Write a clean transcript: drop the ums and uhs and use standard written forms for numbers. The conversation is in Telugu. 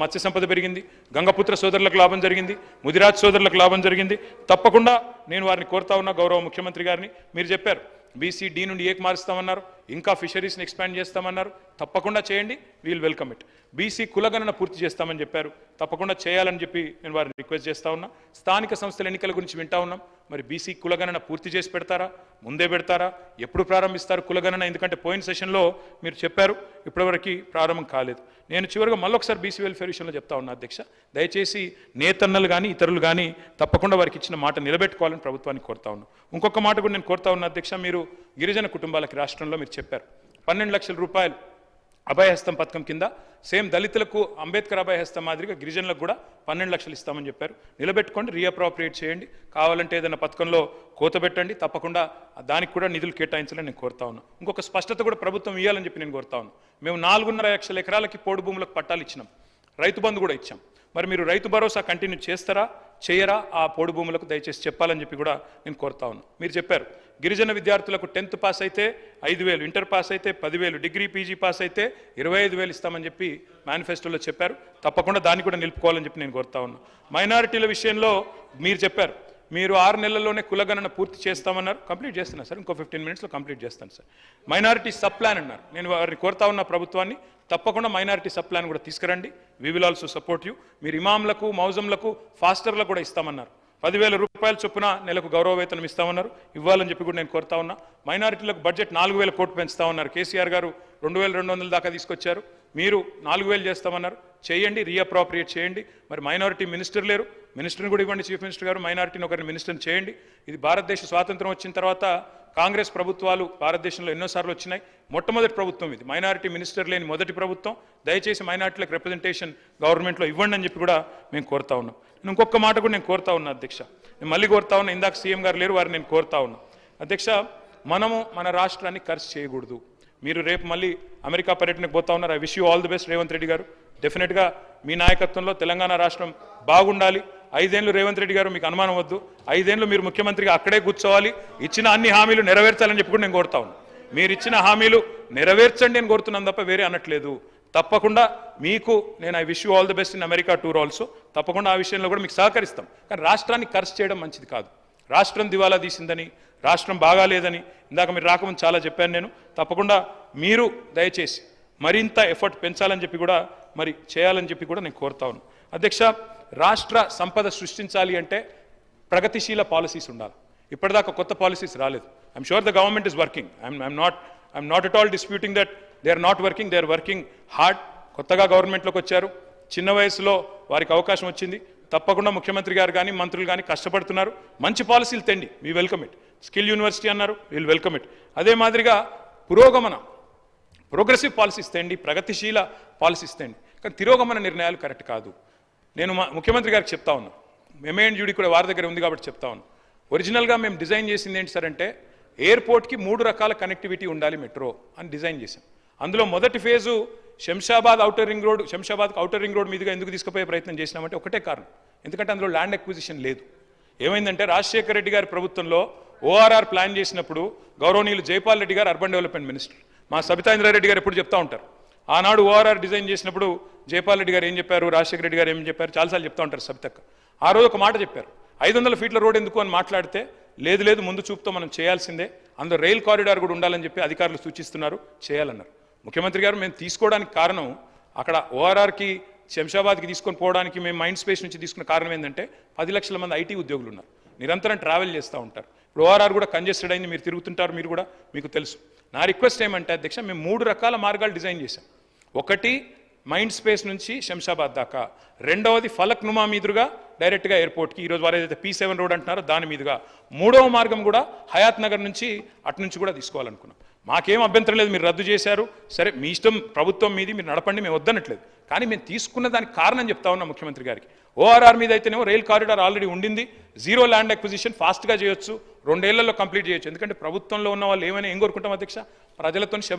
మత్స్య సంపద పెరిగింది, గంగపుత్ర సోదరులకు లాభం జరిగింది, ముదిరాజ్ సోదరులకు లాభం జరిగింది. తప్పకుండా నేను వారిని కోరుతా ఉన్నా, గౌరవ ముఖ్యమంత్రి గారిని. మీరు చెప్పారు బీసీ డి నుండి ఏకి మారుస్తామన్నారు, ఇంకా ఫిషరీస్ని ఎక్స్పాండ్ చేస్తామన్నారు. తప్పకుండా చేయండి, వీల్ వెల్కమ్ ఇట్. బీసీ కులగణన పూర్తి చేస్తామని చెప్పారు, తప్పకుండా చేయాలని చెప్పి నేను వారిని రిక్వెస్ట్ చేస్తా ఉన్నా. స్థానిక సంస్థల ఎన్నికల గురించి వింటా ఉన్నాం. మరి బీసీ కులగణన పూర్తి చేసి పెడతారా, ముందే పెడతారా, ఎప్పుడు ప్రారంభిస్తారు కులగణన? ఎందుకంటే పోయిన సెషన్లో మీరు చెప్పారు, ఇప్పటివరకు ప్రారంభం కాలేదు. నేను చివరిగా మళ్ళొకసారి బీసీ వెల్ఫేర్ విషయంలో చెప్తా ఉన్నా అధ్యక్ష, దయచేసి నేతన్నలు కానీ ఇతరులు కానీ తప్పకుండా వారికి ఇచ్చిన మాట నిలబెట్టుకోవాలని ప్రభుత్వాన్ని కోరుతా ఉన్నాను. ఇంకొక మాట కూడా నేను కోరుతా ఉన్నా అధ్యక్ష, మీరు గిరిజన కుటుంబాలకి రాష్ట్రంలో మీరు చెప్పారు 12 లక్షల రూపాయలు అభయహస్తం పథకం కింద సేమ్ దళితులకు అంబేద్కర్ అభయహస్తం మాదిరిగా గిరిజనులకు కూడా 12 లక్షలు ఇస్తామని చెప్పారు. నిలబెట్టుకోండి, రీఅప్రోప్రియేట్ చేయండి. కావాలంటే ఏదైనా పథకంలో కోత పెట్టండి, తప్పకుండా దానికి కూడా నిధులు కేటాయించాలని నేను కోరుతా ఉన్నాను. ఇంకొక స్పష్టత కూడా ప్రభుత్వం ఇవ్వాలని చెప్పి నేను కోరుతా ఉన్నాను. మేము 4.5 లక్షల ఎకరాలకి పోడు భూములకు పట్టాలు ఇచ్చినాం, రైతు బంధు కూడా ఇచ్చాం. మరి మీరు రైతు భరోసా కంటిన్యూ చేస్తారా చేయరా ఆ పోడు భూములకు దయచేసి చెప్పాలని చెప్పి కూడా నేను కోరుతా ఉన్నాను. మీరు చెప్పారు గిరిజన విద్యార్థులకు 10th పాస్ అయితే 5,000, ఇంటర్ పాస్ అయితే 10,000, డిగ్రీ పీజీ పాస్ అయితే 25,000 ఇస్తామని చెప్పి మేనిఫెస్టోలో చెప్పారు. తప్పకుండా దాన్ని కూడా నిలుపుకోవాలని చెప్పి నేను కోరుతా ఉన్నాను. మైనారిటీల విషయంలో మీరు చెప్పారు మీరు 6 నెలల్లోనే కులగణన పూర్తి చేస్తామన్నారు. కంప్లీట్ చేస్తున్నా సార్, ఇంకో 15 మినిట్స్లో కంప్లీట్ చేస్తాను సార్. మైనారిటీ సబ్ ప్లాన్ అన్నారు. నేను వారిని కోరుతా ఉన్న ప్రభుత్వాన్ని తప్పకుండా మైనారిటీ సబ్ ప్లాన్ కూడా తీసుకురండి. We will also support you. మీరు ఇమాంలకు మౌజంలకు ఫాస్టర్లకు కూడా ఇస్తామన్నారు. 10,000 రూపాయల చొప్పున నెలకు గౌరవ వేతనం ఇస్తామన్నారు, ఇవ్వాలని చెప్పి కూడా నేను కోరుతా ఉన్నా. మైనారిటీలకు బడ్జెట్ 4,000 కోట్లు పెంచుతా ఉన్నారు. కేసీఆర్ గారు 2,200 దాకా తీసుకొచ్చారు, మీరు 4,000 చేస్తామన్నారు. చేయండి, రీఅప్రోప్రియేట్ చేయండి. మరి మైనారిటీ మినిస్టర్ లేరు, మినిస్టర్ని కూడా ఇవ్వండి. చీఫ్ మినిస్టర్ గారు మైనారిటీని ఒకరిని మినిస్టర్ని చేయండి. ఇది భారతదేశ స్వాతంత్రం వచ్చిన తర్వాత కాంగ్రెస్ ప్రభుత్వాలు భారతదేశంలో ఎన్నోసార్లు వచ్చినాయి, మొట్టమొదటి ప్రభుత్వం ఇది. మైనారిటీ మినిస్టర్ లేని మొదటి ప్రభుత్వం. దయచేసి మైనారిటీలకు రిప్రజెంటేషన్ గవర్నమెంట్లో ఇవ్వండి అని చెప్పి కూడా మేము కోరుతా ఉన్నాం. ఇంకొక మాట కూడా నేను కోరుతా ఉన్నా అధ్యక్ష, నేను మళ్ళీ కోరుతా ఉన్నా, ఇందాక సీఎం గారు లేరు, వారిని నేను కోరుతా ఉన్నా అధ్యక్ష, మనము మన రాష్ట్రాన్ని ఖర్చు చేయకూడదు. మీరు రేపు మళ్ళీ అమెరికా పర్యటనకు పోతా ఉన్నారు. I wish you all the best Revanth Reddy గారు. డెఫినెట్గా మీ నాయకత్వంలో తెలంగాణ రాష్ట్రం బాగుండాలి. 5 ఏళ్ళు రేవంత్ రెడ్డి గారు, మీకు అనుమానం వద్దు, 5 ఏళ్ళు మీరు ముఖ్యమంత్రిగా అక్కడే కూర్చోవాలి. ఇచ్చిన అన్ని హామీలు నెరవేర్చాలని చెప్పి కూడా నేను కోరుతా ఉన్నాను. మీరు ఇచ్చిన హామీలు నెరవేర్చండి అని కోరుతున్నాను తప్ప వేరే అనట్లేదు. తప్పకుండా మీకు నేను I wish you all the best in America tour also. తప్పకుండా ఆ విషయంలో కూడా మీకు సహకరిస్తాం. కానీ రాష్ట్రాన్ని ఖర్చు చేయడం మంచిది కాదు. రాష్ట్రం దివాలా తీసిందని, రాష్ట్రం బాగాలేదని ఇందాక మీరు రాకముందు చాలా చెప్పాను నేను. తప్పకుండా మీరు దయచేసి మరింత ఎఫర్ట్ పెంచాలని చెప్పి కూడా మరి చేయాలని చెప్పి కూడా నేను కోరుతా ఉన్నాను అధ్యక్ష. రాష్ట్ర సంపద సృష్టించాలి అంటే ప్రగతిశీల పాలసీస్ ఉండాలి. ఇప్పటిదాకా కొత్త పాలసీస్ రాలేదు. I'm sure the government is working. I'm not at all disputing that they are not working, they are working hard. కొత్తగా గవర్నమెంట్లోకి వచ్చారు, చిన్న వయసులో వారికి అవకాశం వచ్చింది. తప్పకుండా ముఖ్యమంత్రి గారు కానీ మంత్రులు కానీ కష్టపడుతున్నారు. మంచి పాలసీలు తెండి, we welcome it. Skill university అన్నారు, వీల్ వెల్కమ్ ఇట్. అదే మాదిరిగా ప్రోగ్రెసివ్ పాలసీస్ తెండి, ప్రగతిశీల పాలసీస్ తెండి. కానీ తిరోగమన నిర్ణయాలు కరెక్ట్ కాదు. నేను ముఖ్యమంత్రి గారికి చెప్తా ఉన్నాను, ఎంఏఎన్యూడి కూడా వారి దగ్గర ఉంది కాబట్టి చెప్తా ఉన్నాను. ఒరిజినల్గా మేము డిజైన్ చేసింది ఏంటి సార్ అంటే, ఎయిర్పోర్ట్కి 3 రకాల కనెక్టివిటీ ఉండాలి మెట్రో అని డిజైన్ చేశాం. అందులో మొదటి phase Shamshabad outer ring road, శంషాబాద్కి ఔటర్ రింగ్ రోడ్ మీదుగా ఎందుకు తీసుకుపోయే ప్రయత్నం చేసినామంటే ఒకటే కారణం, ఎందుకంటే అందులో ల్యాండ్ అక్విజిషన్ లేదు. ఏమైందంటే రాజశేఖర రెడ్డి గారి ప్రభుత్వంలో ఓఆర్ఆర్ ప్లాన్ చేసినప్పుడు గౌరవనీయులు జైపాల్ రెడ్డి గారు అర్బన్ డెవలప్మెంట్ మినిస్టర్, మా సబితా ఇంద్రారెడ్డి గారు ఎప్పుడు చెప్తా ఉంటారు, ఆనాడు ఓఆర్ఆర్ డిజైన్ చేసినప్పుడు జైపాల్ రెడ్డి గారు ఏం చెప్పారు, రాజశేఖర రెడ్డి గారు ఏం చెప్పారు, చాలాసార్లు చెప్తా ఉంటారు సబితక్క. ఆ రోజు ఒక మాట చెప్పారు, 500 ఫీట్ల రోడ్ ఎందుకు అని మాట్లాడితే, లేదు ముందు చూపుతో మనం చేయాల్సిందే, అందులో రైల్ కారిడార్ కూడా ఉండాలని చెప్పి అధికారులు సూచిస్తున్నారు, చేయాలన్నారు. ముఖ్యమంత్రి గారు మేము తీసుకోవడానికి కారణం, అక్కడ ఓఆర్ఆర్కి శంషాబాద్కి తీసుకొని పోవడానికి మేము మైండ్ స్పేస్ నుంచి తీసుకున్న కారణం ఏంటంటే 10 లక్షల మంది ఐటీ ఉద్యోగులు ఉన్నారు, నిరంతరం ట్రావెల్ చేస్తూ ఉంటారు. ఇప్పుడు ఓఆర్ఆర్ కూడా కంజెస్టెడ్ అయింది, మీరు తిరుగుతుంటారు, మీరు కూడా మీకు తెలుసు. నా రిక్వెస్ట్ ఏమంటే అధ్యక్ష, మేము 3 రకాల మార్గాలు డిజైన్ చేశాం. ఒకటి మైండ్ స్పేస్ నుంచి శంషాబాద్ దాకా, రెండవది ఫలక్ నుమా మీదుగా డైరెక్ట్గా ఎయిర్పోర్ట్కి, ఈరోజు వారు ఏదైతే P7 రోడ్ అంటున్నారో దాని మీదుగా, 3వ మార్గం కూడా హయాత్ నగర్ నుంచి అటు నుంచి కూడా తీసుకోవాలనుకున్నాం. మాకేం అభ్యంతరం లేదు, మీరు రద్దు చేశారు, సరే మీ ఇష్టం, ప్రభుత్వం మీది, మీరు నడపండి, మేము వద్దనట్లేదు. కానీ మేము తీసుకున్న దానికి కారణం చెప్తా ఉన్నాం ముఖ్యమంత్రి గారికి. ఓఆర్ఆర్ మీద అయితేనేమో రైల్ కారిడార్ ఆల్రెడీ ఉండింది, 0 ల్యాండ్ అక్విజిషన్ ఫాస్ట్గా చేయొచ్చు, 2 ఏళ్లలో కంప్లీట్ చేయొచ్చు. ఎందుకంటే ప్రభుత్వంలో ఉన్న వాళ్ళు ఏమైనా ఏం కోరుకుంటాం అధ్యక్ష, ప్రజలతో